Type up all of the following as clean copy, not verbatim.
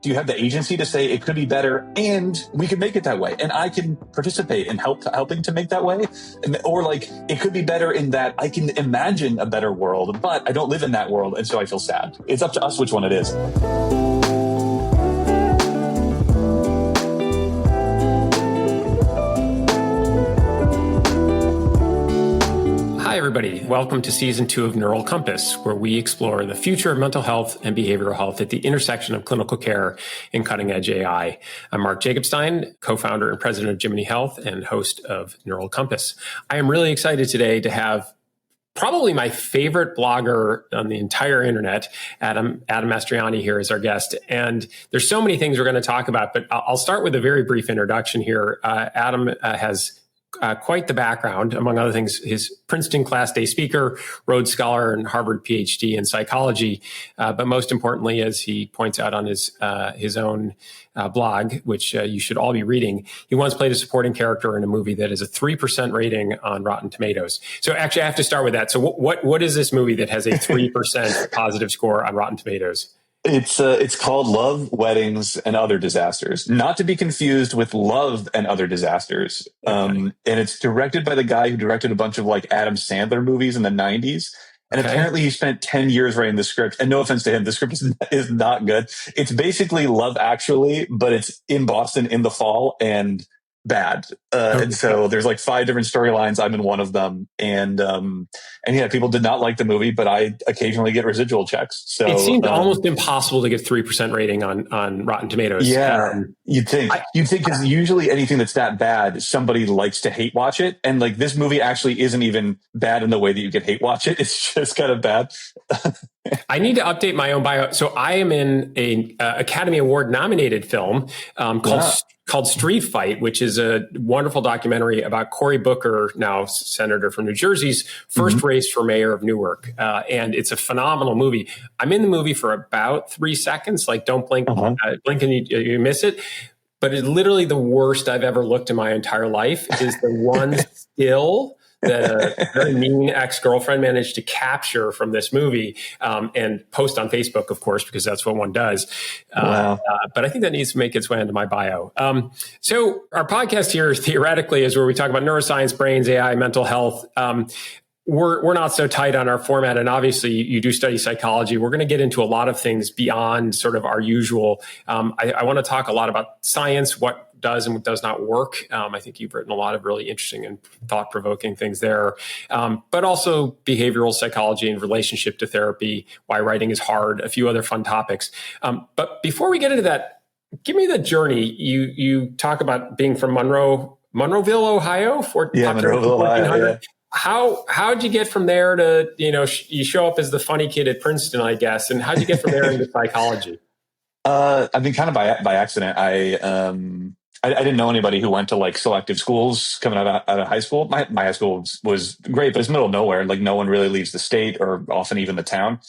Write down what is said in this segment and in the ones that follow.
do you have the agency to say it could be better and we can make it that way? And I can participate in helping to make that way. Or like, it could be better in that I can imagine a better world, but I don't live in that world. And so I feel sad. It's up to us which one it is. Hi, everybody. Welcome to Season 2 of Neural Compass, where we explore the future of mental health and behavioral health at the intersection of clinical care and cutting-edge AI. I'm Mark Jacobstein, co-founder and president of Jimini Health and host of Neural Compass. I am really excited today to have probably my favorite blogger on the entire internet, Adam Mastroianni, here as our guest. And there's so many things we're going to talk about, but I'll start with a very brief introduction here. Adam has quite the background. Among other things, his Princeton Class Day speaker, Rhodes Scholar, and Harvard PhD in psychology. But most importantly, as he points out on his own blog, which you should all be reading, he once played a supporting character in a movie that is a 3% rating on Rotten Tomatoes. So actually, I have to start with that. So what is this movie that has a 3% positive score on Rotten Tomatoes? It's called Love, Weddings, and Other Disasters, not to be confused with Love and Other Disasters. Okay. And it's directed by the guy who directed a bunch of like Adam Sandler movies in the 90s. And apparently he spent 10 years writing the script. And no offense to him, the script is not good. It's basically Love Actually, but it's in Boston in the fall and bad. And so there's like 5 different storylines. I'm in one of them. And yeah, people did not like the movie, but I occasionally get residual checks. So it seemed almost impossible to get 3% rating on Rotten Tomatoes. Yeah, you'd think because usually anything that's that bad, somebody likes to hate watch it. And like this movie actually isn't even bad in the way that you could hate watch it. It's just kind of bad. I need to update my own bio. So I am in an Academy Award nominated film called Street Fight, which is a wonderful documentary about Cory Booker, now senator from New Jersey's first race for mayor of Newark. And it's a phenomenal movie. I'm in the movie for about 3 seconds. Like, don't blink, blink and you miss it. But it's literally the worst I've ever looked in my entire life is the one still that a very mean ex-girlfriend managed to capture from this movie and post on Facebook, of course, because that's what one does. Wow. But I think that needs to make its way into my bio. So our podcast here theoretically is where we talk about neuroscience, brains, AI, mental health. We're not so tight on our format. And obviously you do study psychology. We're going to get into a lot of things beyond sort of our usual. I want to talk a lot about science, what does and what does not work. I think you've written a lot of really interesting and thought-provoking things there, but also behavioral psychology and relationship to therapy, why writing is hard, a few other fun topics. But before we get into that, give me the journey. You talk about being from Monroeville, Ohio? Monroeville, Ohio. Yeah. How'd you get from there to, you show up as the funny kid at Princeton, I guess, and how'd you get from there into psychology? I mean, kind of by accident. I didn't know anybody who went to like selective schools coming out of high school. My high school was great, but it's middle of nowhere. Like no one really leaves the state or often even the town.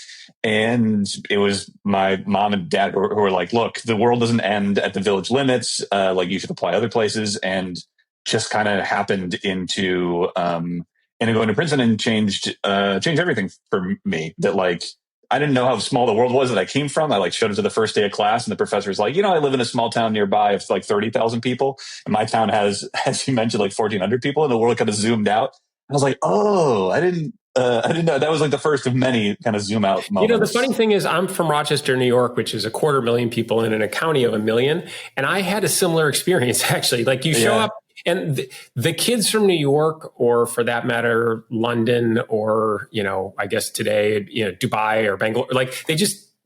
And it was my mom and dad who were like, look, the world doesn't end at the village limits. Like you should apply other places, and just kind of happened into going to Princeton and changed everything for me. That like, I didn't know how small the world was that I came from. I like showed up to the first day of class and the professor was like, I live in a small town nearby of like 30,000 people. And my town has, as you mentioned, like 1,400 people, and the world kind of zoomed out. I was like, oh, I didn't know. That was like the first of many kind of zoom out moments. The funny thing is I'm from Rochester, New York, which is 250,000 people in a county of 1 million. And I had a similar experience, actually. Like you show up, and the kids from New York, or for that matter, London, or, I guess today, Dubai or Bangalore, like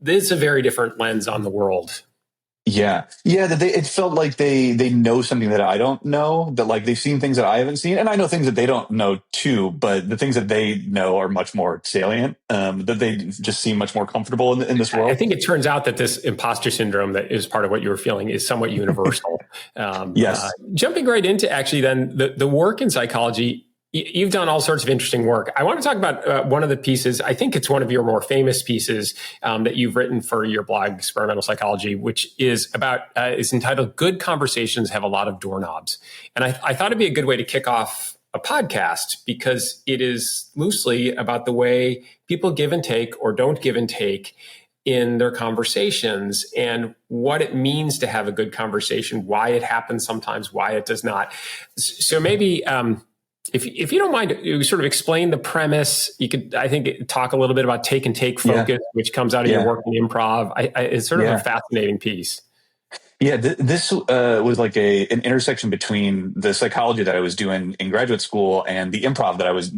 there's a very different lens on the world. Yeah. It felt like they know something that I don't know, that like they've seen things that I haven't seen. And I know things that they don't know too, but the things that they know are much more salient, that they just seem much more comfortable in this world. I think it turns out that this imposter syndrome that is part of what you were feeling is somewhat universal. Yes. Jumping right into actually then the work in psychology, you've done all sorts of interesting work. I want to talk about one of the pieces. I think it's one of your more famous pieces that you've written for your blog, Experimental Psychology, which is entitled "Good Conversations Have a Lot of Doorknobs." And I thought it'd be a good way to kick off a podcast because it is loosely about the way people give and take or don't give and take in their conversations and what it means to have a good conversation, why it happens sometimes, why it does not. So maybe if you don't mind, you sort of explain the premise. You could, I think, talk a little bit about take and take focus, which comes out of your work in improv. It's sort of a fascinating piece. Yeah, this was like an intersection between the psychology that I was doing in graduate school and the improv that was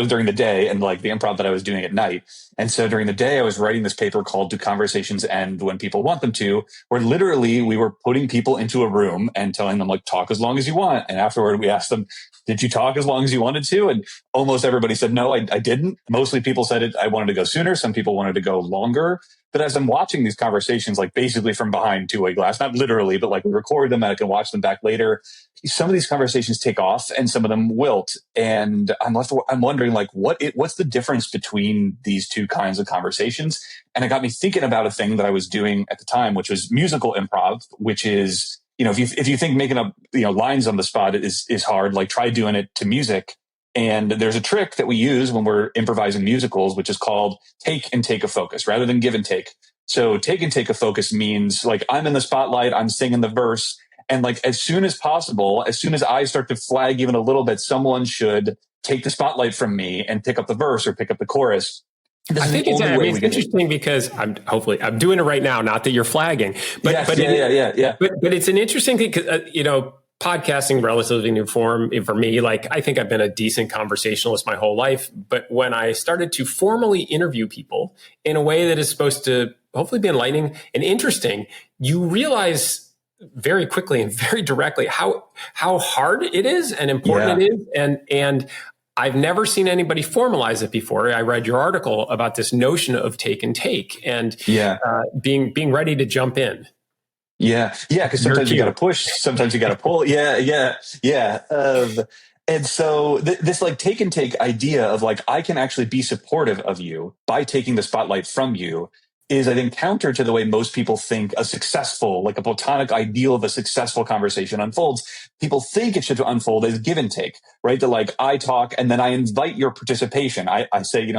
during the day, and like the improv that I was doing at night. And so during the day, I was writing this paper called "Do Conversations End When People Want Them to?" where literally we were putting people into a room and telling them, like, talk as long as you want. And afterward, we asked them, did you talk as long as you wanted to? And almost everybody said, no, I didn't. Mostly people said I wanted to go sooner. Some people wanted to go longer. But as I'm watching these conversations, like basically from behind two-way glass, not literally, but like we record them and I can watch them back later. Some of these conversations take off and some of them wilt. And I'm wondering, like, what's the difference between these two kinds of conversations? And it got me thinking about a thing that I was doing at the time, which was musical improv, which is, if you think making up, lines on the spot is hard, like try doing it to music. And there's a trick that we use when we're improvising musicals, which is called take and take a focus rather than give and take. So take and take a focus means, like, I'm in the spotlight, I'm singing the verse. And like, as soon as possible, as soon as I start to flag even a little bit, someone should take the spotlight from me and pick up the verse or pick up the chorus. I think it's interesting because I'm doing it right now. Not that you're flagging, but it's an interesting thing because podcasting, relatively new form for me. Like, I think I've been a decent conversationalist my whole life, but when I started to formally interview people in a way that is supposed to hopefully be enlightening and interesting, you realize very quickly and very directly how hard it is and important it is, and I've never seen anybody formalize it before. I read your article about this notion of take and take and being ready to jump in. Yeah. Because sometimes you got to push, sometimes you got to pull. Yeah. And so this like take and take idea of like, I can actually be supportive of you by taking the spotlight from you is, I think, counter to the way most people think a successful, like a platonic ideal of a successful conversation unfolds. People think it should unfold as give and take, right? That like, I talk and then I invite your participation. I say,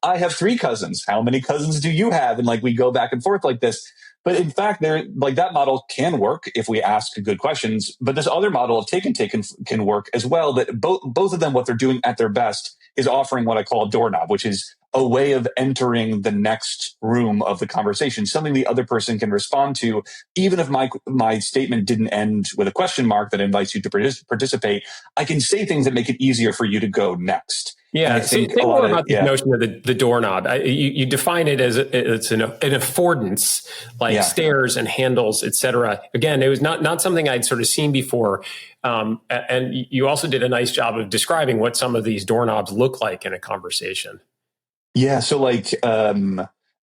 I have 3 cousins. How many cousins do you have? And like, we go back and forth like this. But in fact, that model can work if we ask good questions. But this other model of take and take can work as well. That both of them, what they're doing at their best is offering what I call a doorknob, which is a way of entering the next room of the conversation, something the other person can respond to. Even if my statement didn't end with a question mark that invites you to participate, I can say things that make it easier for you to go next. Yeah, think more about the notion of the doorknob. You define it as it's an affordance, like stairs and handles, etc. Again, it was not something I'd sort of seen before. And you also did a nice job of describing what some of these doorknobs look like in a conversation. Yeah, so like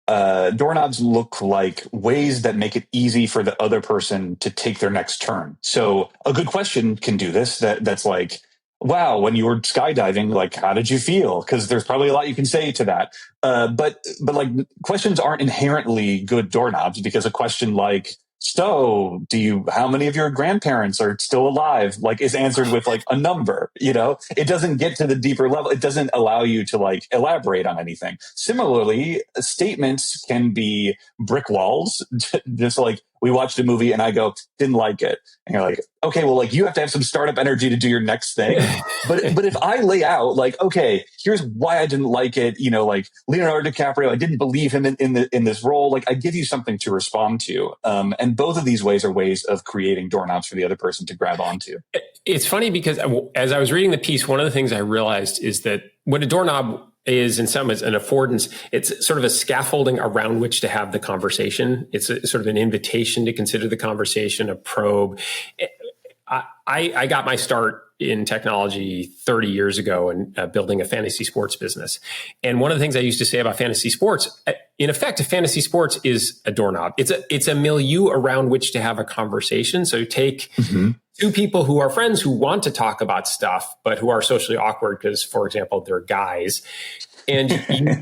doorknobs look like ways that make it easy for the other person to take their next turn. So a good question can do this. That's like, wow, when you were skydiving, like, how did you feel? Because there's probably a lot you can say to that. But like, questions aren't inherently good doorknobs, because a question like, so how many of your grandparents are still alive? Like, is answered with like a number, it doesn't get to the deeper level. It doesn't allow you to like elaborate on anything. Similarly, statements can be brick walls. Just like, we watched a movie and I go, didn't like it. And you're like, okay, well, like, you have to have some startup energy to do your next thing. But if I lay out like, okay, here's why I didn't like it, like Leonardo DiCaprio, I didn't believe him in this role. Like, I give you something to respond to. And both of these ways are ways of creating doorknobs for the other person to grab onto. It's funny because as I was reading the piece, one of the things I realized is that what a doorknob is, in some ways, an affordance. It's sort of a scaffolding around which to have the conversation. It's sort of an invitation to consider the conversation, a probe. I got my start in technology 30 years ago and building a fantasy sports business. And one of the things I used to say about fantasy sports, in effect, a fantasy sports is a doorknob. It's a milieu around which to have a conversation. So take two people who are friends who want to talk about stuff, but who are socially awkward because, for example, they're guys. And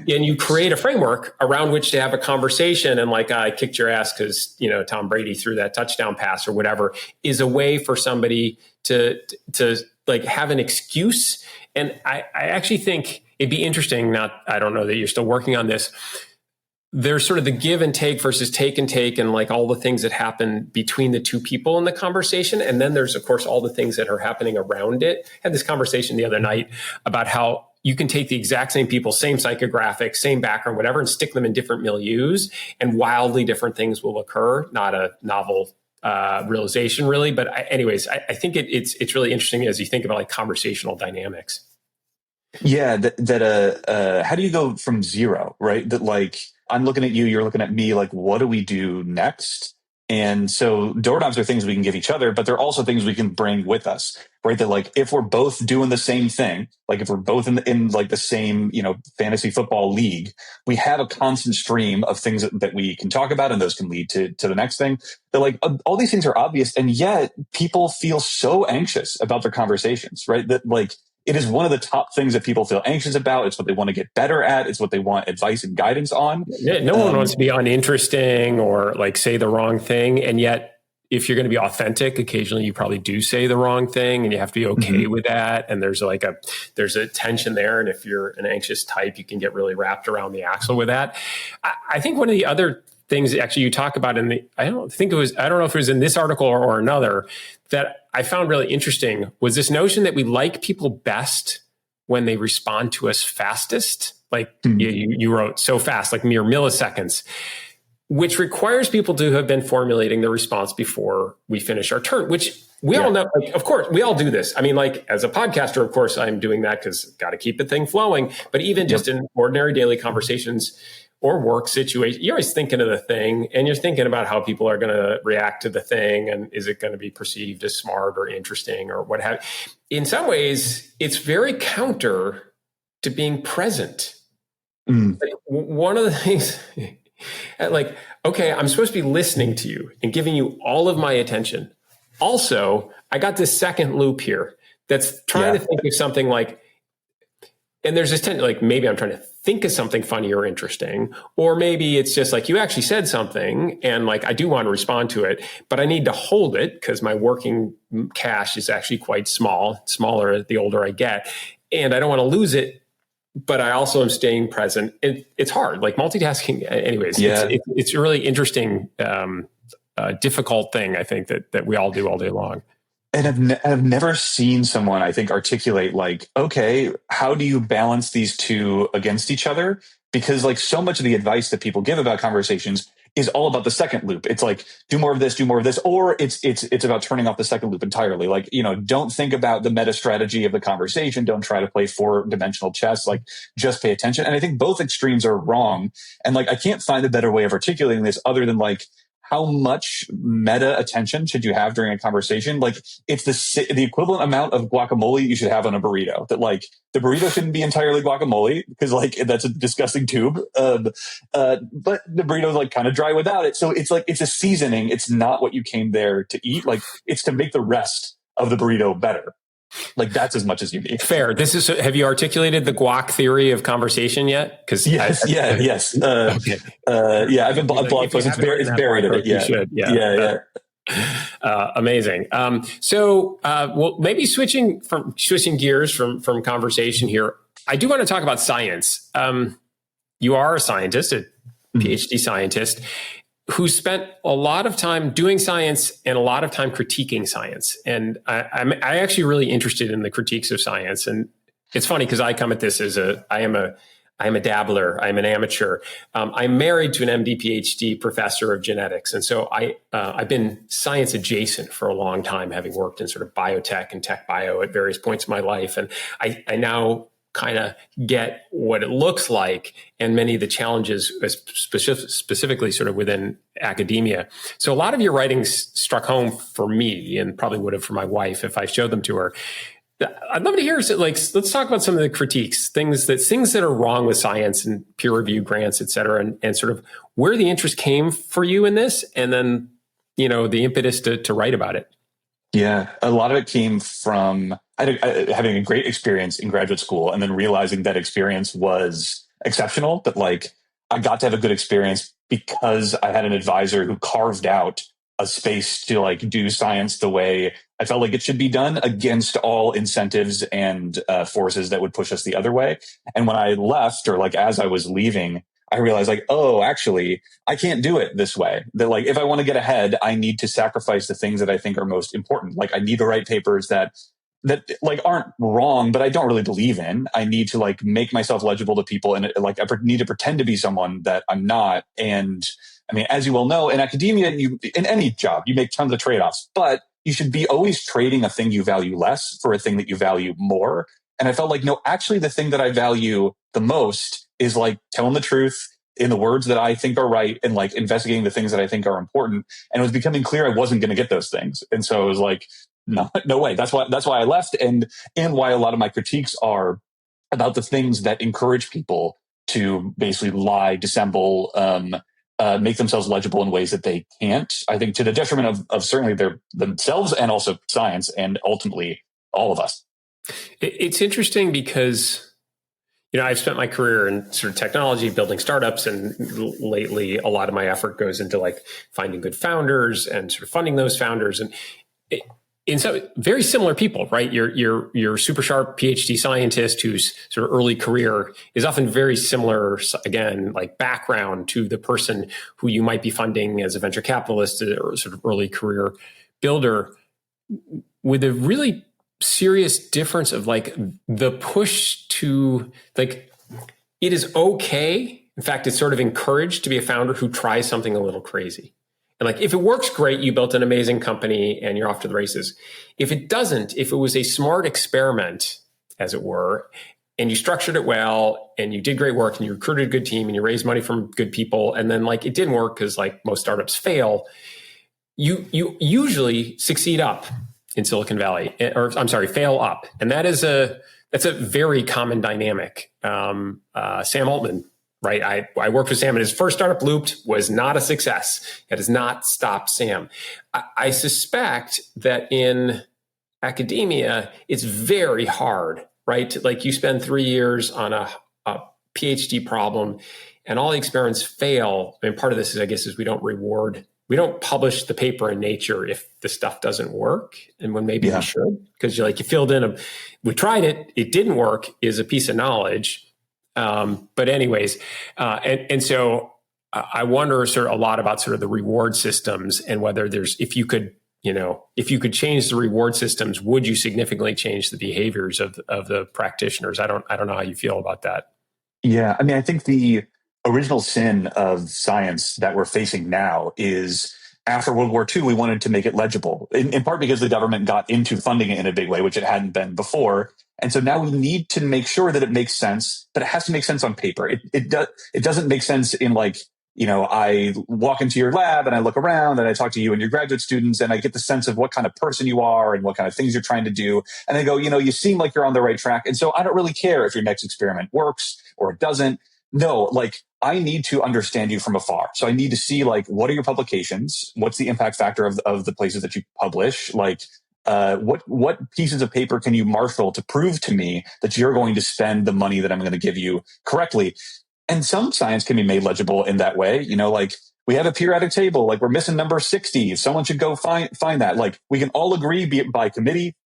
you create a framework around which to have a conversation. And like, I kicked your ass because, Tom Brady threw that touchdown pass or whatever, is a way for somebody to like have an excuse. And I actually think it'd be interesting. I don't know that you're still working on this. there's sort of the give and take versus take and take, and like all the things that happen between the two people in the conversation. And then there's, of course, all the things that are happening around it. I had this conversation the other night about how you can take the exact same people, same psychographic, same background, whatever, and stick them in different milieus, and wildly different things will occur. Not a novel realization, really. But I think it's really interesting as you think about like conversational dynamics. Yeah, how do you go from zero, right? That like I'm looking at you, you're looking at me, like what do we do next? And so doorknobs are things we can give each other, but they're also things we can bring with us, right? That like if we're both doing the same thing, like if we're both in like the same, fantasy football league, we have a constant stream of things that we can talk about, and those can lead to the next thing. That like all these things are obvious, and yet people feel so anxious about their conversations, right? That like it is one of the top things that people feel anxious about. It's what they want to get better at. It's what they want advice and guidance on. Yeah, no one wants to be uninteresting or like say the wrong thing. And yet, if you're going to be authentic, occasionally you probably do say the wrong thing, and you have to be okay with that. And there's a tension there. And if you're an anxious type, you can get really wrapped around the axle with that. I think one of the other things actually you talk about I don't know if it was in this article or another, that I found really interesting was this notion that we like people best when they respond to us fastest. Like you wrote so fast, like mere milliseconds, which requires people to have been formulating the response before we finish our turn, which we all know, like, of course, we all do this. I mean, like as a podcaster, of course, I'm doing that because got to keep the thing flowing. But even just in ordinary daily conversations or work situation, you're always thinking of the thing, and you're thinking about how people are going to react to the thing, and is it going to be perceived as smart or interesting or what have you. In some ways, it's very counter to being present. Like, one of the things, like, okay, I'm supposed to be listening to you and giving you all of my attention. Also, I got this second loop here that's trying to think of something like, and there's this tendency, like maybe I'm trying to think of something funny or interesting, or maybe it's just like you actually said something and like I do want to respond to it, but I need to hold it because my working cache is actually quite smaller the older I get, and I don't want to lose it, but I also am staying present. It's hard, like multitasking. Anyways, it's a really interesting, difficult thing, I think, that we all do all day long. And I've never seen someone, I think, articulate like, okay, how do you balance these two against each other? Because like so much of the advice that people give about conversations is all about the second loop. It's like, do more of this, or it's about turning off the second loop entirely. Like, don't think about the meta strategy of the conversation. Don't try to play 4-dimensional chess. Like, just pay attention. And I think both extremes are wrong. And like, I can't find a better way of articulating this other than like, how much meta attention should you have during a conversation? Like it's the equivalent amount of guacamole you should have on a burrito. That like the burrito shouldn't be entirely guacamole because like that's a disgusting tube. But the burrito is like kind of dry without it. So it's like, it's a seasoning. It's not what you came there to eat. Like it's to make the rest of the burrito better. Like that's as much as you need. Fair. Have you articulated the guac theory of conversation yet? Because yes. Okay. I've been blog posts. It's buried in it. Yeah. You should. Yeah. Amazing. Well, maybe switching gears from conversation here. I do want to talk about science. You are a scientist, a PhD scientist, who spent a lot of time doing science and a lot of time critiquing science. And I'm actually really interested in the critiques of science. And it's funny because I come at this as I am a dabbler. I'm an amateur. I'm married to an MD PhD professor of genetics. And so I've been science adjacent for a long time, having worked in sort of biotech and tech bio at various points in my life. And I now kind of get what it looks like and many of the challenges specifically sort of within academia. So a lot of your writings struck home for me, and probably would have for my wife if I showed them to her. I'd love to hear, like, let's talk about some of the critiques, things that are wrong with science and peer review grants, et cetera, and sort of where the interest came for you in this, and then, the impetus to write about it. Yeah, a lot of it came from having a great experience in graduate school and then realizing that experience was exceptional, that like I got to have a good experience because I had an advisor who carved out a space to like do science the way I felt like it should be done against all incentives and forces that would push us the other way. And when I left, or like as I was leaving, I realized like, oh, actually, I can't do it this way. That like, if I want to get ahead, I need to sacrifice the things that I think are most important. Like I need to write papers that like aren't wrong, but I don't really believe in. I need to like make myself legible to people, and like I need to pretend to be someone that I'm not. And I mean, as you well know, in academia, in any job, you make tons of trade-offs, but you should be always trading a thing you value less for a thing that you value more. And I felt like, no, actually the thing that I value the most is like telling the truth in the words that I think are right and like investigating the things that I think are important. And it was becoming clear I wasn't going to get those things. And so it was like, no way. That's why I left, and why a lot of my critiques are about the things that encourage people to basically lie, dissemble, make themselves legible in ways that they can't. I think to the detriment of certainly themselves and also science and ultimately all of us. It's interesting because, I've spent my career in sort of technology, building startups, and lately a lot of my effort goes into like finding good founders and sort of funding those founders. And so very similar people, right? Your super sharp PhD scientist whose sort of early career is often very similar, again, like background to the person who you might be funding as a venture capitalist or sort of early career builder, with a really serious difference of like the push to like, it is okay. In fact, it's sort of encouraged to be a founder who tries something a little crazy. And like, if it works, great, you built an amazing company and you're off to the races. If it doesn't, if it was a smart experiment, as it were, and you structured it well and you did great work and you recruited a good team and you raised money from good people, and then like it didn't work because like most startups fail, you usually succeed up in Silicon Valley, or I'm sorry, fail up. And that's a very common dynamic. Sam Altman, right? I worked with Sam, and his first startup, Looped, was not a success. It has not stopped Sam. I suspect that in academia, it's very hard, right? Like you spend 3 years on a PhD problem and all the experiments fail. I mean, part of this is, I guess, is we don't publish the paper in Nature if the stuff doesn't work. And when maybe we should, because you filled in we tried it, it didn't work is a piece of knowledge. But anyways, and so I wonder sort of a lot about sort of the reward systems and whether if you could change the reward systems, would you significantly change the behaviors of the practitioners? I don't know how you feel about that. Yeah. I mean, I think the original sin of science that we're facing now is after World War II, we wanted to make it legible, in part because the government got into funding it in a big way, which it hadn't been before. And so now we need to make sure that it makes sense, but it has to make sense on paper. It doesn't make sense in like, I walk into your lab and I look around and I talk to you and your graduate students and I get the sense of what kind of person you are and what kind of things you're trying to do. And I go, you seem like you're on the right track. And so I don't really care if your next experiment works or it doesn't. No, like I need to understand you from afar. So I need to see like, what are your publications? What's the impact factor of the places that you publish? Like, what pieces of paper can you marshal to prove to me that you're going to spend the money that I'm going to give you correctly? And some science can be made legible in that way. Like we have a periodic table, like we're missing number 60. Someone should go find that. Like we can all agree by committee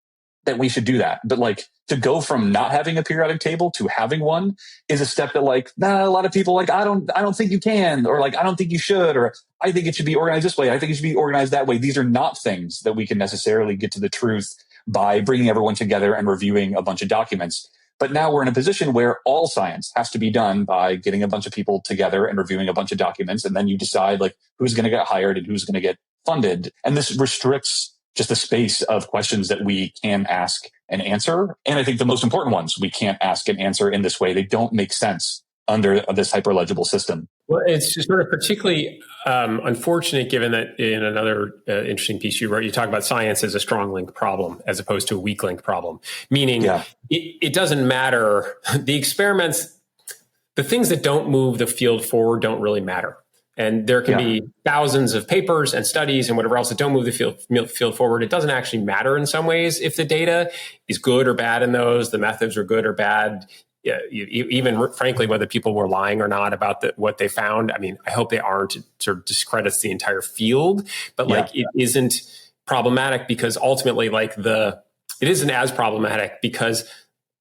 that we should do that. But like to go from not having a periodic table to having one is a step that like, a lot of people like, I don't think you can, or like, I don't think you should, or I think it should be organized this way. I think it should be organized that way. These are not things that we can necessarily get to the truth by bringing everyone together and reviewing a bunch of documents. But now we're in a position where all science has to be done by getting a bunch of people together and reviewing a bunch of documents. And then you decide like who's going to get hired and who's going to get funded. And this restricts just the space of questions that we can ask and answer. And I think the most important ones we can't ask and answer in this way. They don't make sense under this hyperlegible system. Well, it's just sort of particularly unfortunate given that in another interesting piece you wrote, you talk about science as a strong link problem as opposed to a weak link problem, meaning it doesn't matter. The experiments, the things that don't move the field forward don't really matter. And there can be thousands of papers and studies and whatever else that don't move the field forward. It doesn't actually matter in some ways if the data is good or bad in those, the methods are good or bad. Even frankly, whether people were lying or not about what they found. I mean, I hope they aren't. It sort of discredits the entire field, but like it isn't problematic because ultimately, like it isn't as problematic because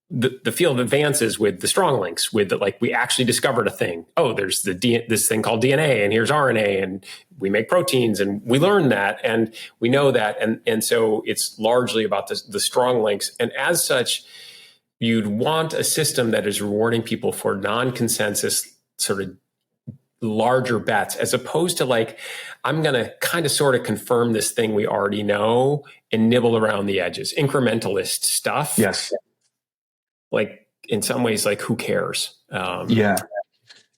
the field advances with the strong links, with like we actually discovered a thing. Oh, there's this thing called DNA, and here's RNA, and we make proteins, and we learn that, and we know that, and so it's largely about the strong links. And as such, you'd want a system that is rewarding people for non-consensus sort of larger bets, as opposed to like, I'm going to kind of sort of confirm this thing we already know and nibble around the edges. Incrementalist stuff. Yes. Like in some ways, like who cares? Yeah.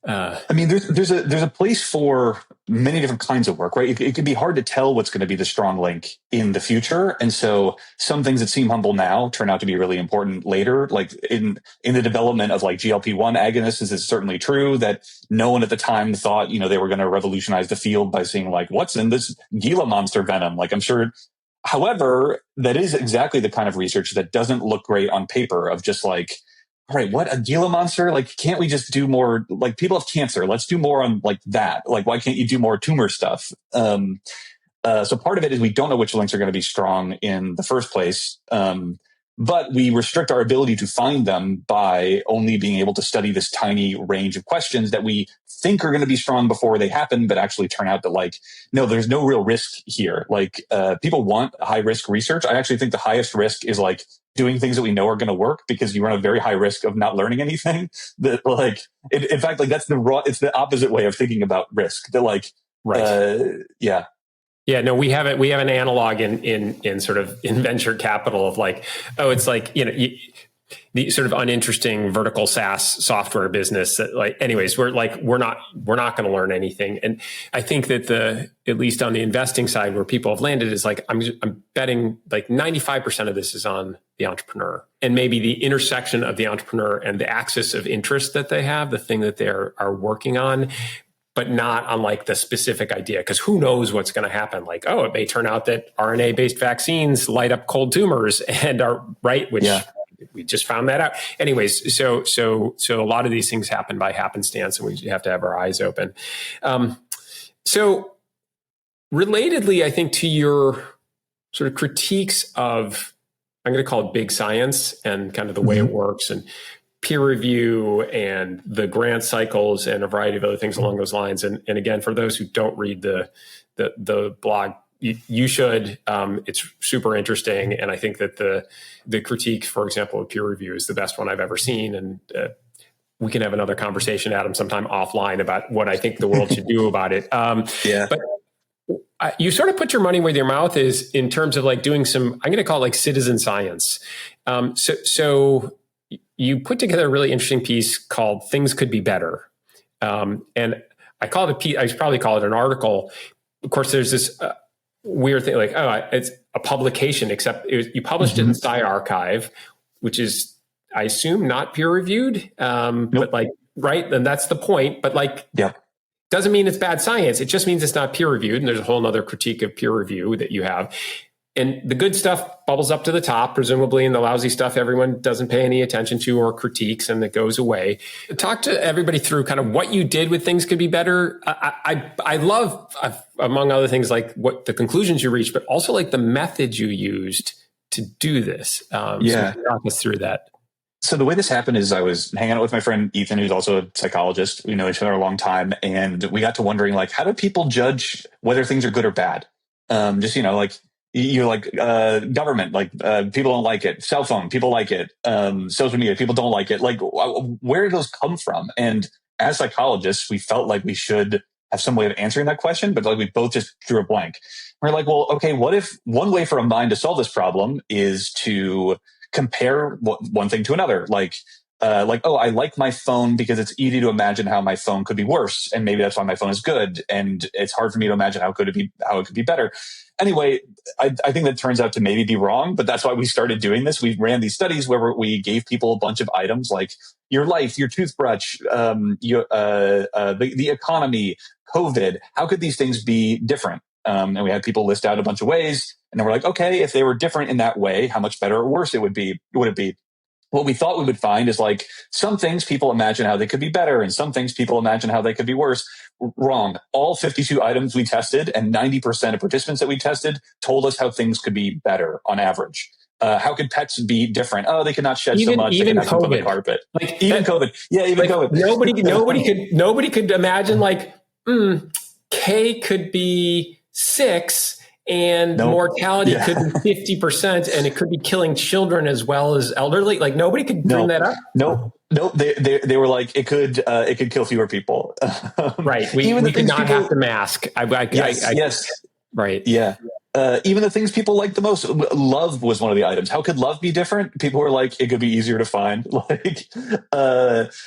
I mean, there's a place for many different kinds of work, right? It can be hard to tell what's going to be the strong link in the future, and so some things that seem humble now turn out to be really important later. Like in the development of like GLP-1 agonists, is certainly true that no one at the time thought they were going to revolutionize the field by saying like, what's in this Gila monster venom? Like I'm sure. However, that is exactly the kind of research that doesn't look great on paper. Of just like, all right, what, a Gila monster? Like, can't we just do more? Like, people have cancer. Let's do more on like that. Like, why can't you do more tumor stuff? So part of it is we don't know which links are going to be strong in the first place. But we restrict our ability to find them by only being able to study this tiny range of questions that we think are going to be strong before they happen, but actually turn out to like, no, there's no real risk here. Like, people want high risk research. I actually think the highest risk is like doing things that we know are going to work, because you run a very high risk of not learning anything. That like, in fact, like that's it's the opposite way of thinking about risk. That like, right. Yeah. Yeah, no, we have an analog in sort of in venture capital of like, oh, it's like, the sort of uninteresting vertical SaaS software business that like, anyways, we're not going to learn anything. And I think that at least on the investing side where people have landed is like, I'm betting like 95% of this is on the entrepreneur, and maybe the intersection of the entrepreneur and the axis of interest that they have, the thing that they are working on, but not on like the specific idea, because who knows what's going to happen. Like, oh, it may turn out that RNA-based vaccines light up cold tumors and are right, which we just found that out. Anyways, so a lot of these things happen by happenstance, and we have to have our eyes open. So relatedly, I think to your sort of critiques of, I'm going to call it big science and kind of the way it works, and peer review and the grant cycles and a variety of other things along those lines. And again, for those who don't read the blog, you should. It's super interesting, and I think that the critique, for example, of peer review is the best one I've ever seen. And we can have another conversation, Adam, sometime offline about what I think the world should do about it. But you sort of put your money where your mouth is in terms of like doing some, I'm going to call it like citizen science. So you put together a really interesting piece called "Things Could Be Better," and I call it a piece. I should probably call it an article. Of course, there's this weird thing like, oh, it's a publication, except you published it in SciArchive, which is, I assume, not peer reviewed. Nope. But like, right, and that's the point. But like, doesn't mean it's bad science. It just means it's not peer reviewed. And there's a whole other critique of peer review that you have. And the good stuff bubbles up to the top, presumably, and the lousy stuff everyone doesn't pay any attention to or critiques, and it goes away. Talk to everybody through kind of what you did with Things Could Be Better. I love, among other things, like what the conclusions you reached, but also like the methods you used to do this. So talk us through that. So the way this happened is I was hanging out with my friend Ethan, who's also a psychologist. We know each other a long time, and we got to wondering, like, how do people judge whether things are good or bad? You're like government, like people don't like it. Cell phone, people like it. Social media, people don't like it. Like, where do those come from? And as psychologists, we felt like we should have some way of answering that question, but like we both just drew a blank. We're like, well, okay, what if one way for a mind to solve this problem is to compare one thing to another? Oh, I like my phone because it's easy to imagine how my phone could be worse, and maybe that's why my phone is good, and it's hard for me to imagine how it could be better. Anyway, I think that turns out to maybe be wrong, but that's why we started doing this. We ran these studies where we gave people a bunch of items like your life, your toothbrush, the economy, COVID. How could these things be different? And we had people list out a bunch of ways, and then we're like, okay, if they were different in that way, how much better or worse would it be? What we thought we would find is like some things people imagine how they could be better, and some things people imagine how they could be worse. Wrong. All 52 items we tested and 90% of participants that we tested told us how things could be better on average. How could pets be different? Oh, they cannot shed so much. They Even cannot poop on the COVID, carpet. like Even that, COVID. Yeah, even like COVID. nobody could imagine like, K could be 6 and Nope. mortality Yeah. could be 50% and it could be killing children as well as elderly. Like nobody could bring that up. Nope. They were like, it could kill fewer people. Right. Even We the could things not people, have to mask. yes. Right. Yeah. Even the things people like the most, love was one of the items. How could love be different? People were like, it could be easier to find.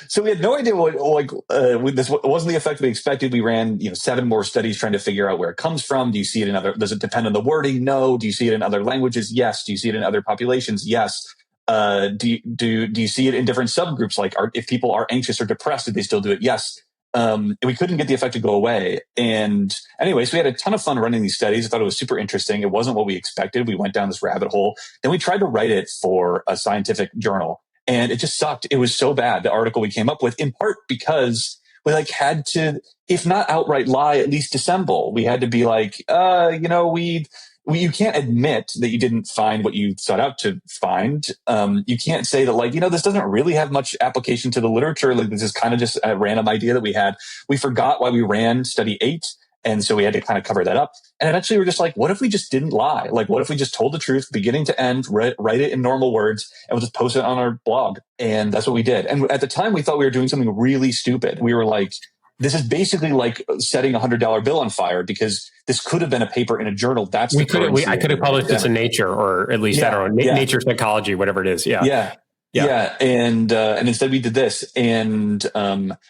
So we had no idea this wasn't the effect we expected. We ran, 7 more studies trying to figure out where it comes from. Do you see it in other, does it depend on the wording? No. Do you see it in other languages? Yes. Do you see it in other populations? Yes. Do you see it in different subgroups? Like if people are anxious or depressed, do they still do it? Yes. We couldn't get the effect to go away. And anyway, so we had a ton of fun running these studies. I thought it was super interesting. It wasn't what we expected. We went down this rabbit hole. Then we tried to write it for a scientific journal and it just sucked. It was so bad, the article we came up with, in part because we had to, if not outright lie, at least dissemble. We had to be like, you can't admit that you didn't find what you sought out to find. You can't say that this doesn't really have much application to the literature. Like this is kind of just a random idea that we had. We forgot why we ran study 8. And so we had to kind of cover that up. And eventually we're just like, what if we just didn't lie? Like, what if we just told the truth beginning to end, write it in normal words, and we'll just post it on our blog? And that's what we did. And at the time we thought we were doing something really stupid. We were like, this is basically like setting $100 bill on fire because this could have been a paper in a journal. I could have published this in Nature or at least Nature Psychology, whatever it is. Yeah. And instead we did this and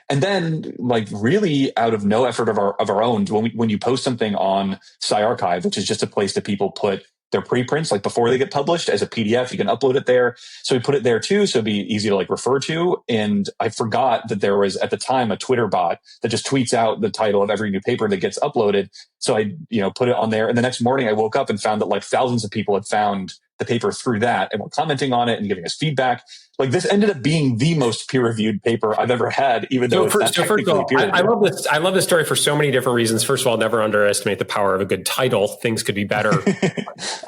then really out of no effort of our own, when you post something on PsyArchive, which is just a place that people put their preprints, before they get published as a PDF, you can upload it there. So we put it there too. So it'd be easy to refer to. And I forgot that there was at the time a Twitter bot that just tweets out the title of every new paper that gets uploaded. So I, put it on there. And the next morning I woke up and found that thousands of people had found the paper through that and were commenting on it and giving us feedback. This ended up being the most peer-reviewed paper I've ever had, even though it's not technically peer-reviewed. I love this. I love this story for so many different reasons. First of all, never underestimate the power of a good title. Things could be better.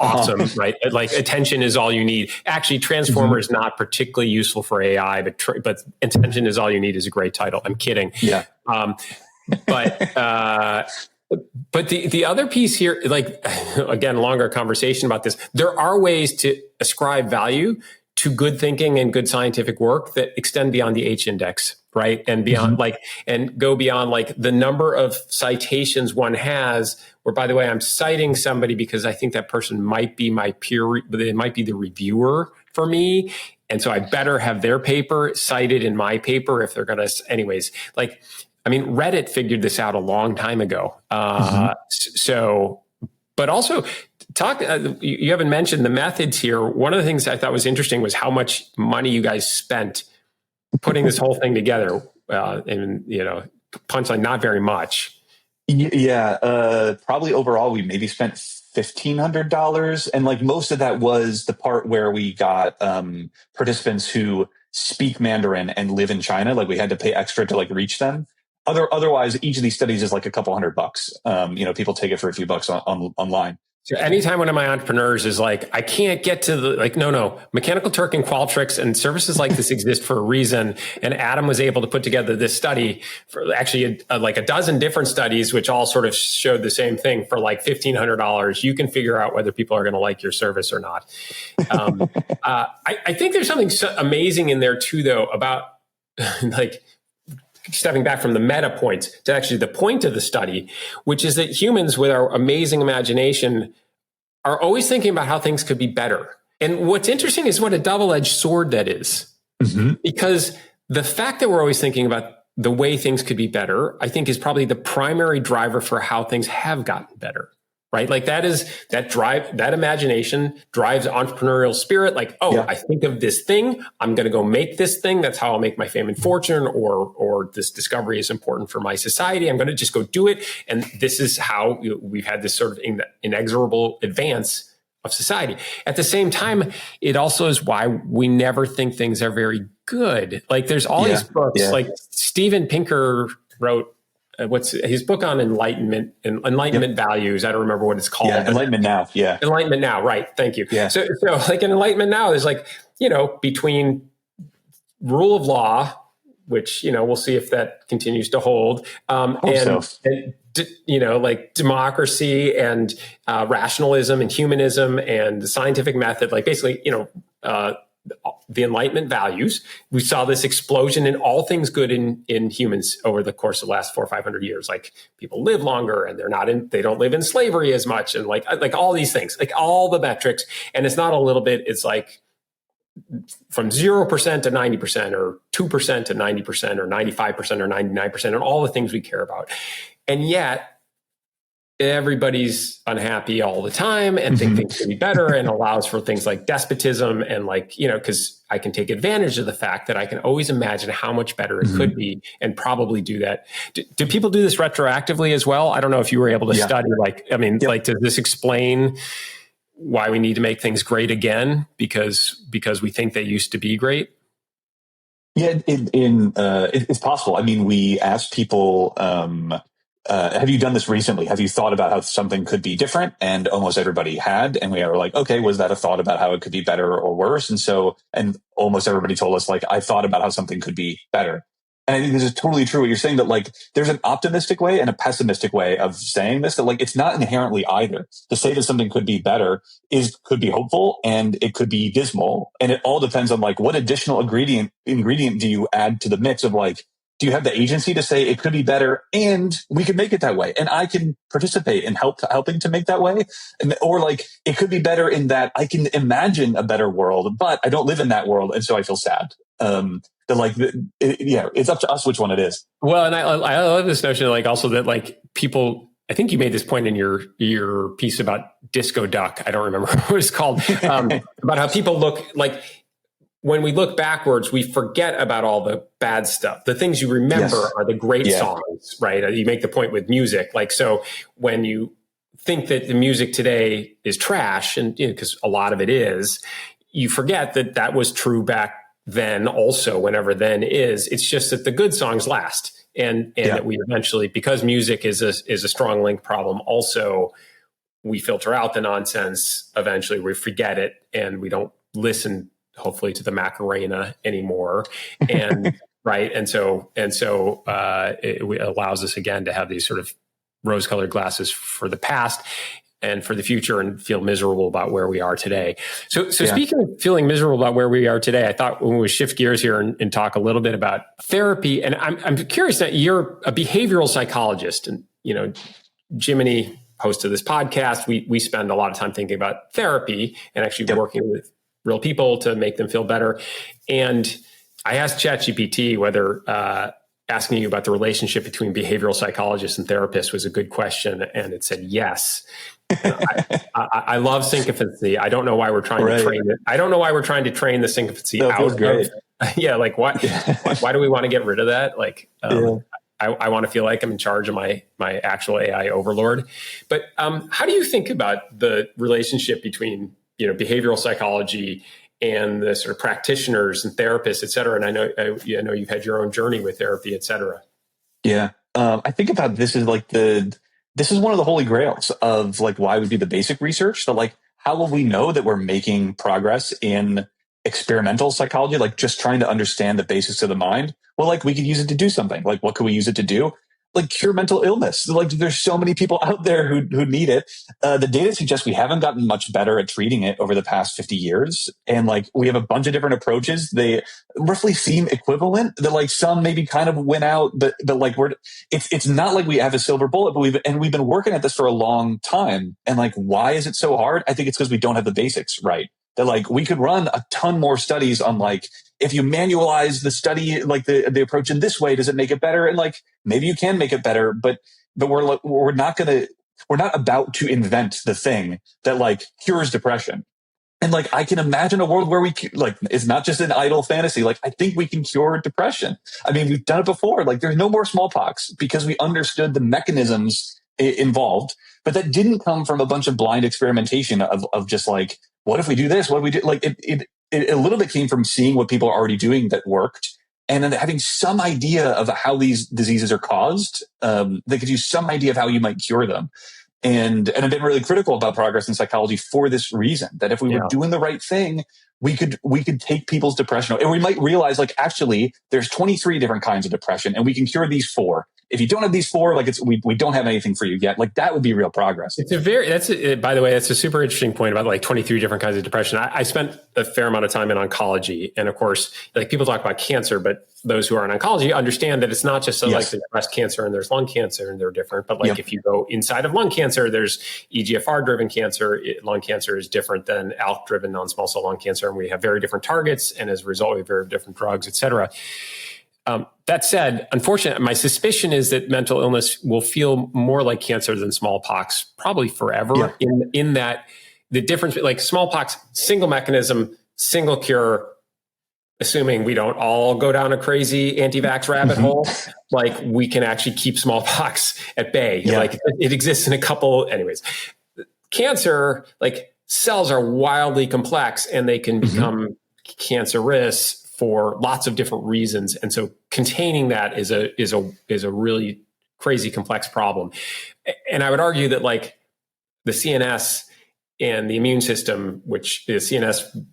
Awesome, right? Attention is all you need. Actually, Transformer is not particularly useful for AI, but attention is all you need is a great title. I'm kidding. Yeah. But the other piece here, again, longer conversation about this. There are ways to ascribe value to good thinking and good scientific work that extend beyond the H index, right? And beyond and go beyond the number of citations one has, where by the way, I'm citing somebody because I think that person might be my peer, but they might be the reviewer for me. And so I better have their paper cited in my paper if they're going to, anyways, Reddit figured this out a long time ago. So, but also you haven't mentioned the methods here. One of the things I thought was interesting was how much money you guys spent putting this whole thing together. And, punchline, not very much. Yeah. Probably overall, we maybe spent $1,500. And most of that was the part where we got participants who speak Mandarin and live in China. We had to pay extra to reach them. Otherwise, each of these studies is a couple $100. People take it for a few bucks online. So anytime one of my entrepreneurs is I can't get to the, no, Mechanical Turk and Qualtrics and services like this exist for a reason. And Adam was able to put together this study for actually a dozen different studies, which all sort of showed the same thing for $1,500. You can figure out whether people are going to like your service or not. I think there's something so amazing in there too, though, about stepping back from the meta points to actually the point of the study, which is that humans with our amazing imagination are always thinking about how things could be better. And what's interesting is what a double-edged sword that is. Because the fact that we're always thinking about the way things could be better, I think is probably the primary driver for how things have gotten better. Right? That imagination drives entrepreneurial spirit. I think of this thing, I'm going to go make this thing. That's how I'll make my fame and fortune, or this discovery is important for my society. I'm going to just go do it. And this is how we've had this sort of inexorable advance of society. At the same time, it also is why we never think things are very good. There's all these books, Steven Pinker wrote what's his book on enlightenment values. I don't remember what it's called. Yeah, Enlightenment Now. Yeah. Enlightenment Now. Right. Thank you. Yeah. So like in Enlightenment Now, there's like, between rule of law, which, we'll see if that continues to hold, like democracy and rationalism and humanism and the scientific method, like basically, the Enlightenment values. We saw this explosion in all things good in humans over the course of the last 400 or 500 years. Like people live longer and they don't live in slavery as much. And like all these things, like all the metrics. And it's not a little bit, it's like from 0% to 90% or 2% to 90% or 95% or 99% and all the things we care about. And yet, everybody's unhappy all the time and think things can be better and allows for things like despotism and like, because I can take advantage of the fact that I can always imagine how much better it could be and probably do that. Do people do this retroactively as well? I don't know if you were able to study, does this explain why we need to make things great again? Because we think they used to be great? Yeah, it's possible. I mean, we asked people, have you done this recently? Have you thought about how something could be different? And almost everybody had. And we were like, okay, was that a thought about how it could be better or worse? And almost everybody told us, like, I thought about how something could be better. And I think this is totally true what you're saying, that like there's an optimistic way and a pessimistic way of saying this, that like it's not inherently either. To say that something could be better could be hopeful and it could be dismal. And it all depends on like what additional ingredient do you add to the mix of like, do you have the agency to say it could be better and we can make it that way? And I can participate in helping to make that way. Or like it could be better in that I can imagine a better world, but I don't live in that world. And so I feel sad. It's up to us which one it is. Well, and I love this notion, like also that like people, I think you made this point in your piece about Disco Duck. I don't remember what it's called, about how people look like, when we look backwards, we forget about all the bad stuff. The things you remember are the great songs, right? You make the point with music. Like, so when you think that the music today is trash, and because a lot of it is, you forget that was true back then also, whenever then is. It's just that the good songs last. And that we eventually, because music is a strong link problem, also we filter out the nonsense. Eventually we forget it and we don't listen hopefully to the Macarena anymore. And right. And so it allows us again to have these sort of rose-colored glasses for the past and for the future and feel miserable about where we are today. So speaking of feeling miserable about where we are today, I thought when we shift gears here and talk a little bit about therapy, and I'm curious that you're a behavioral psychologist, and, Jimini, host of this podcast, we spend a lot of time thinking about therapy and actually working with real people to make them feel better. And I asked ChatGPT whether asking you about the relationship between behavioral psychologists and therapists was a good question, and it said yes. I love syncophancy. I don't know why we're trying to train it. I don't know why we're trying to train the syncophancy out of. Like why do we want to get rid of that? Like I want to feel like I'm in charge of my actual AI overlord. But how do you think about the relationship between behavioral psychology and the sort of practitioners and therapists, et cetera? And I know you've had your own journey with therapy, et cetera. Yeah. I think about this as like this is one of the holy grails of like why we do the basic research. So like, how will we know that we're making progress in experimental psychology? Like just trying to understand the basics of the mind. Well, like we could use it to do something. Like what could we use it to do? Like cure mental illness. Like there's so many people out there who need it. The data suggests we haven't gotten much better at treating it over the past 50 years. And like we have a bunch of different approaches. They roughly seem equivalent. That like some maybe kind of win out, but like it's not like we have a silver bullet, but we've been working at this for a long time. And like, why is it so hard? I think it's because we don't have the basics right. That like we could run a ton more studies on like, if you manualize the study, like the approach in this way, does it make it better? And like, maybe you can make it better, but we're not about to invent the thing that like cures depression. And like, I can imagine a world where it's not just an idle fantasy. Like, I think we can cure depression. I mean, we've done it before. Like there's no more smallpox because we understood the mechanisms involved, but that didn't come from a bunch of blind experimentation of just like, what if we do this? What if we do? Like it a little bit came from seeing what people are already doing that worked and then having some idea of how these diseases are caused, that gives you some idea of how you might cure them. And I've been really critical about progress in psychology for this reason, that if we were doing the right thing, we could take people's depression, and we might realize, like, actually there's 23 different kinds of depression and we can cure these 4. If you don't have these 4, like, we don't have anything for you yet. Like, that would be real progress. By the way, that's a super interesting point about like 23 different kinds of depression. I spent a fair amount of time in oncology, and of course, like, people talk about cancer, but those who are in oncology understand that it's not just like there's breast cancer and there's lung cancer and they're different. But like, if you go inside of lung cancer, there's EGFR driven cancer. Lung cancer is different than ALK driven non-small cell lung cancer. And we have very different targets. And as a result, we have very different drugs, et cetera. That said, unfortunately, my suspicion is that mental illness will feel more like cancer than smallpox, probably forever. In that the difference, like smallpox, single mechanism, single cure, assuming we don't all go down a crazy anti-vax rabbit hole, like, we can actually keep smallpox at bay. Like, it exists in a couple, anyways. Cancer, like, cells are wildly complex and they can become cancerous for lots of different reasons. And so containing that is a really crazy complex problem. And I would argue that, like, the CNS and the immune system, which is CNS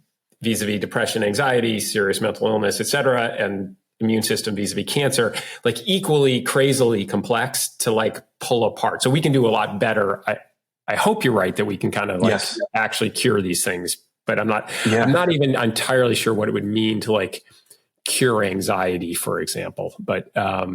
vis-a-vis depression, anxiety, serious mental illness, et cetera, and immune system vis-a-vis cancer, like, equally crazily complex to, like, pull apart. So we can do a lot better. I hope you're right that we can kind of like actually cure these things, but I'm not even entirely sure what it would mean to, like, cure anxiety, for example. But I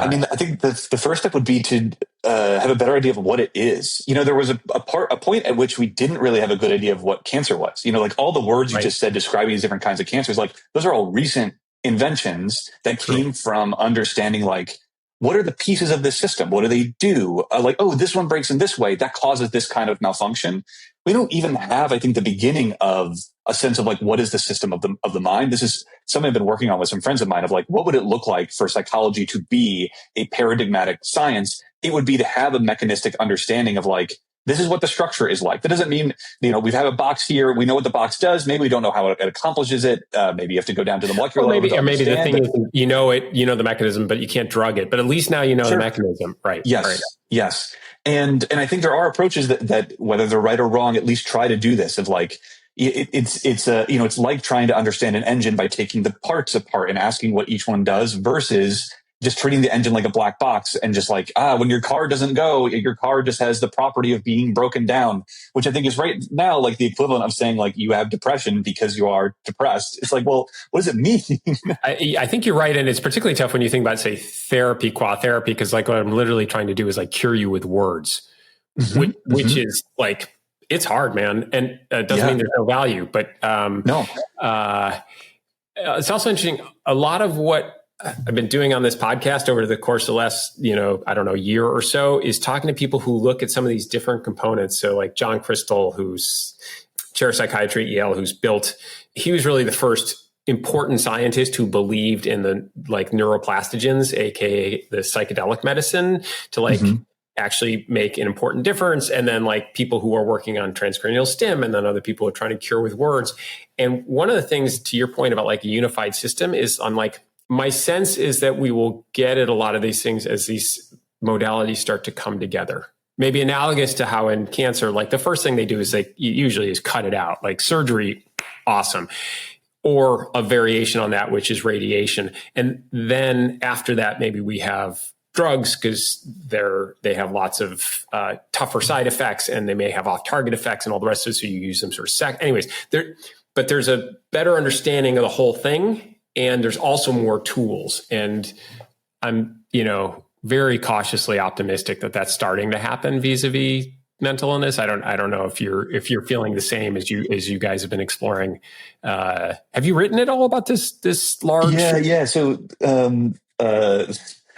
mean, I think the first step would be to have a better idea of what it is. You know, there was a point at which we didn't really have a good idea of what cancer was. You know, like, all the words you just said describing these different kinds of cancers, like, those are all recent inventions that came from understanding, like, what are the pieces of this system? What do they do? Like, oh, this one breaks in this way, that causes this kind of malfunction. We don't even have, I think, the beginning of a sense of, like, what is the system of the mind? This is something I've been working on with some friends of mine, of, like, what would it look like for psychology to be a paradigmatic science? It would be to have a mechanistic understanding of, like, this is what the structure is like. That doesn't mean, you know, we have a box here. We know what the box does. Maybe we don't know how it accomplishes it. Maybe you have to go down to the molecular level. Or maybe the thing is, you know the mechanism, but you can't drug it. But at least now you know the mechanism, right? Yes, right. Yes. And I think there are approaches that whether they're right or wrong, at least try to do this. Of, like, it's like trying to understand an engine by taking the parts apart and asking what each one does, versus just treating the engine like a black box and just like, when your car doesn't go, your car just has the property of being broken down, which I think is right now like the equivalent of saying, like, you have depression because you are depressed. It's like, well, what does it mean? I think you're right. And it's particularly tough when you think about, say, therapy, qua therapy, because, like, what I'm literally trying to do is, like, cure you with words, which is, like, it's hard, man. And it doesn't mean there's no value, but it's also interesting. A lot of what I've been doing on this podcast over the course of the last, year or so, is talking to people who look at some of these different components. So, like, John Crystal, who's chair of psychiatry at Yale, he was really the first important scientist who believed in the, like, neuroplastogens, aka the psychedelic medicine, to, like, actually make an important difference. And then, like, people who are working on transcranial stim, and then other people are trying to cure with words. And one of the things, to your point about, like, a unified system, is on, like, my sense is that we will get at a lot of these things as these modalities start to come together. Maybe analogous to how in cancer, like, the first thing they do is usually is cut it out, like surgery, awesome. Or a variation on that, which is radiation. And then after that, maybe we have drugs, because they have lots of tougher side effects, and they may have off-target effects and all the rest of it. So you use them sort of anyways, but there's a better understanding of the whole thing. And there's also more tools. And I'm, very cautiously optimistic that that's starting to happen vis-a-vis mental illness. I don't know if you're feeling the same as you guys have been exploring. Have you written at all about this large? Yeah. So,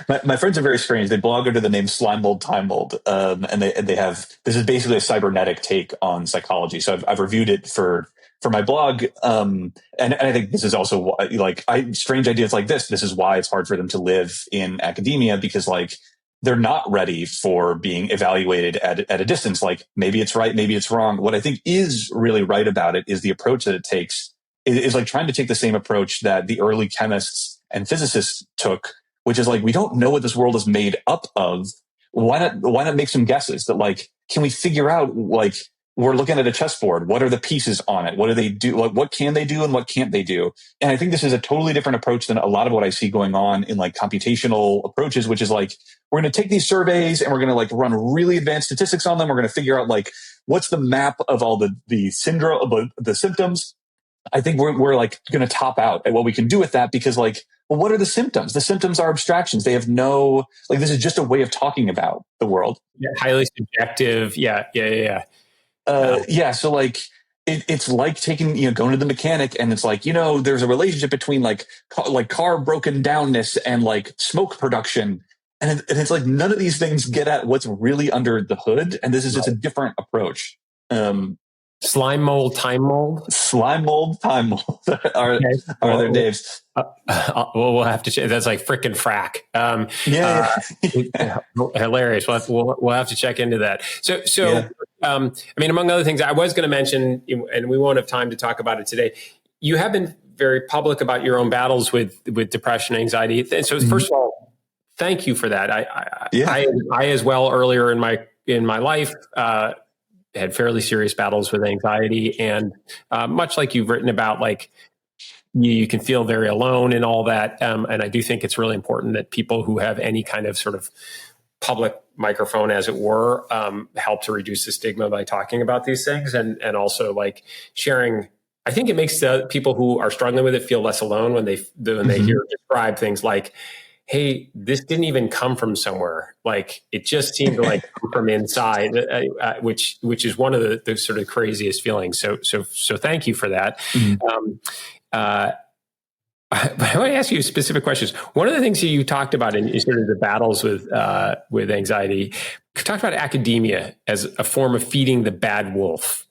my friends are very strange. They blog under the name Slime Mold, Time Mold. And they have, this is basically a cybernetic take on psychology. So I've reviewed it for my blog. And I think this is also like, strange ideas like this is why it's hard for them to live in academia, because, like, they're not ready for being evaluated at a distance. Like, maybe it's right, maybe it's wrong. What I think is really right about it is the approach that it takes is like trying to take the same approach that the early chemists and physicists took, which is like, we don't know what this world is made up of. Why not make some guesses that like, can we figure out, like, we're looking at a chessboard. What are the pieces on it? What do they do? Like, what can they do and what can't they do? And I think this is a totally different approach than a lot of what I see going on in like computational approaches, which is like, we're going to take these surveys and we're going to like run really advanced statistics on them. We're going to figure out like, what's the map of all the syndrome, the symptoms. I think we're like going to top out at what we can do with that, because like, well, what are the symptoms? The symptoms are abstractions. They have no, like, this is just a way of talking about the world. Yeah, highly subjective. Yeah. Yeah. So like, it's like taking, going to the mechanic, and it's like, there's a relationship between like car broken downness and like smoke production. And it's like, none of these things get at what's really under the hood. And this is just a different approach. Slime mold, time mold. Slime mold, time mold are their names. We'll have to check. That's like frickin' frack. Hilarious. We'll have to check into that. So I mean, among other things, I was going to mention, and we won't have time to talk about it today, you have been very public about your own battles with depression, anxiety. So first of all, thank you for that. I as well, earlier in my life, had fairly serious battles with anxiety, and much like you've written about, like, you can feel very alone and all that. And I do think it's really important that people who have any kind of sort of public microphone, as it were, help to reduce the stigma by talking about these things, and also like sharing. I think it makes the people who are struggling with it feel less alone when they hear describe things like, hey, this didn't even come from somewhere. Like, it just seemed to like come from inside, which is one of the sort of craziest feelings. So thank you for that. I want to ask you specific questions. One of the things that you talked about in sort of the battles with anxiety, you talked about academia as a form of feeding the bad wolf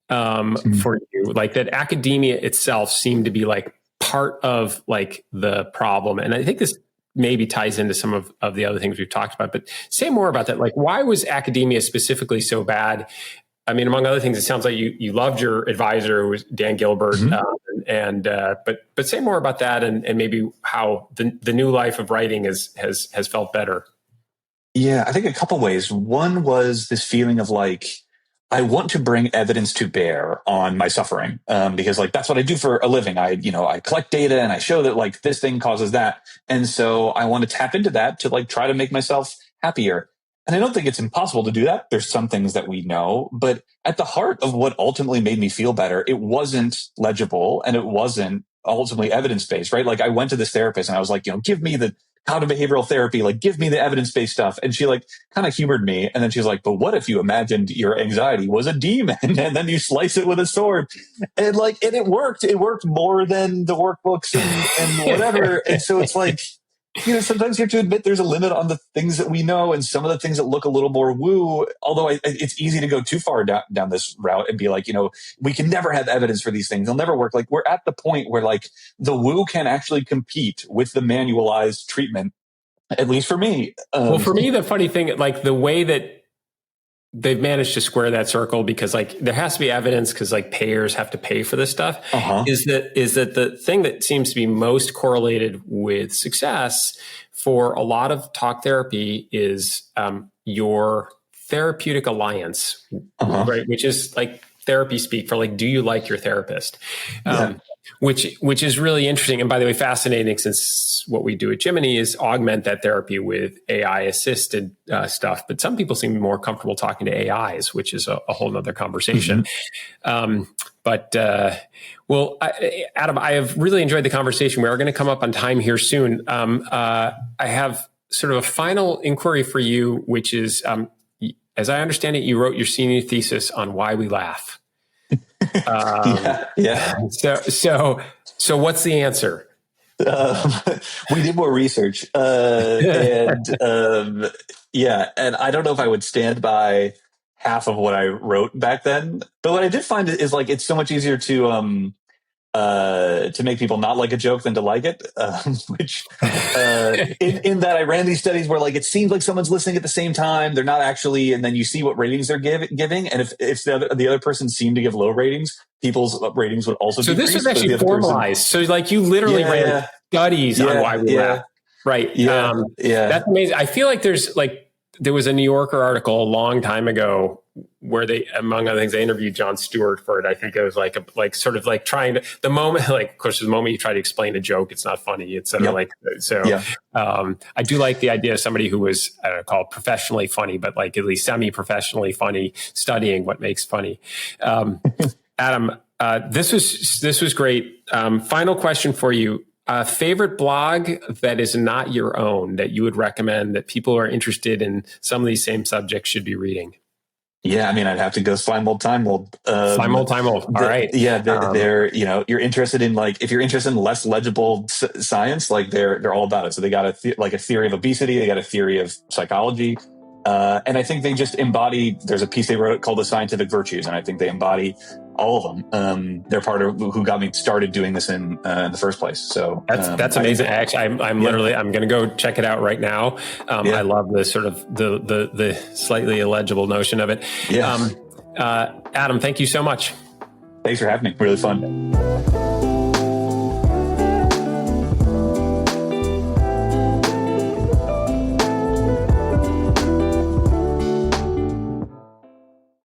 for you, like that academia itself seemed to be like part of like the problem. And I think this maybe ties into some of the other things we've talked about, but say more about that. Like, why was academia specifically so bad? I mean, among other things, it sounds like you loved your advisor, who was Dan Gilbert, but say more about that, and maybe how the new life of writing has felt better. Yeah, I think a couple ways. One was this feeling of like, I want to bring evidence to bear on my suffering, because like, that's what I do for a living. I collect data and I show that like this thing causes that. And so I want to tap into that to like try to make myself happier. And I don't think it's impossible to do that. There's some things that we know, but at the heart of what ultimately made me feel better, it wasn't legible and it wasn't ultimately evidence-based, right? Like, I went to this therapist and I was like, give me the cognitive behavioral therapy, like give me the evidence-based stuff. And she like kind of humored me. And then she's like, but what if you imagined your anxiety was a demon and then you slice it with a sword? And like, and it worked more than the workbooks and whatever. And so it's like, sometimes you have to admit there's a limit on the things that we know, and some of the things that look a little more woo, although it's easy to go too far down this route and be like, we can never have evidence for these things. They'll never work. Like, we're at the point where like the woo can actually compete with the manualized treatment, at least for me. Well, for me, the funny thing, like the way that they've managed to square that circle, because like there has to be evidence, because like payers have to pay for this stuff, is that the thing that seems to be most correlated with success for a lot of talk therapy is your therapeutic alliance, right? Which is like therapy speak for like, do you like your therapist? Which is really interesting. And by the way, fascinating, since what we do at Jimini is augment that therapy with AI assisted stuff. But some people seem more comfortable talking to AIs, which is a whole nother conversation. Adam, I have really enjoyed the conversation. We are going to come up on time here soon. I have sort of a final inquiry for you, which is, as I understand it, you wrote your senior thesis on why we laugh. So what's the answer? We did more research, and I don't know if I would stand by half of what I wrote back then. But what I did find is like, it's so much easier to to make people not like a joke than to like it, which in that I ran these studies where like it seems like someone's listening at the same time, they're not actually, and then you see what ratings they're giving, and if the other person seemed to give low ratings, people's ratings would also so decrease. this was actually formalized. So like you literally ran studies on why we laugh. Right. That's amazing. I feel like there was a New Yorker article a long time ago where they, among other things, they interviewed Jon Stewart for it. I think it was like trying to, the moment, like, of course, the moment you try to explain a joke, it's not funny. It's sort of I do like the idea of somebody who was, I don't know, called professionally funny, but like at least semi-professionally funny, studying what makes funny. Adam, this was great. Final question for you. Favorite blog that is not your own that you would recommend that people who are interested in some of these same subjects should be reading? Yeah, I mean, I'd have to go Slime Old Time Old. Slime Old Time Old. All right. Yeah, they're you're interested in like, if you're interested in less legible science, like they're all about it. So they got a theory of obesity, they got a theory of psychology, and I think they just embody. There's a piece they wrote called The Scientific Virtues, and I think they embody all of them. They're part of who got me started doing this in the first place. So that's amazing. Actually, I'm literally, I'm going to go check it out right now. I love the sort of the slightly illegible notion of it. Yeah. Adam, thank you so much. Thanks for having me. Really fun.